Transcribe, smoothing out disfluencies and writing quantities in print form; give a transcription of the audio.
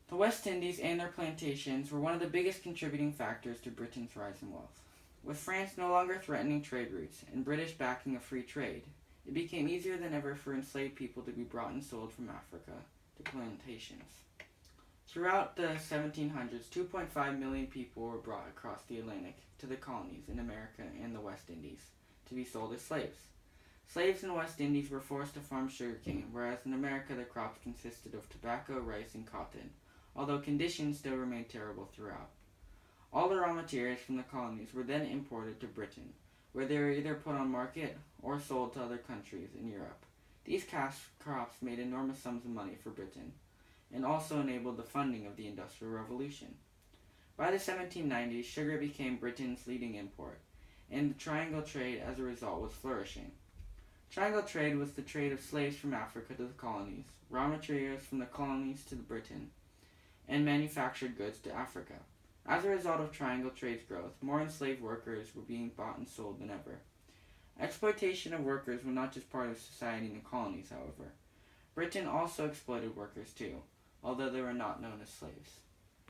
The West Indies and their plantations were one of the biggest contributing factors to Britain's rise in wealth. With France no longer threatening trade routes and British backing of free trade, it became easier than ever for enslaved people to be brought and sold from Africa to plantations. Throughout the 1700s, 2.5 million people were brought across the Atlantic to the colonies in America and the West Indies to be sold as slaves. Slaves in the West Indies were forced to farm sugarcane, whereas in America the crops consisted of tobacco, rice, and cotton, although conditions still remained terrible throughout. All the raw materials from the colonies were then imported to Britain, where they were either put on market or sold to other countries in Europe. These cash crops made enormous sums of money for Britain, and also enabled the funding of the Industrial Revolution. By the 1790s, sugar became Britain's leading import, and the triangle trade as a result was flourishing. Triangle trade was the trade of slaves from Africa to the colonies, raw materials from the colonies to Britain, and manufactured goods to Africa. As a result of triangle trade's growth, more enslaved workers were being bought and sold than ever. Exploitation of workers was not just part of society in the colonies, however. Britain also exploited workers too, although they were not known as slaves.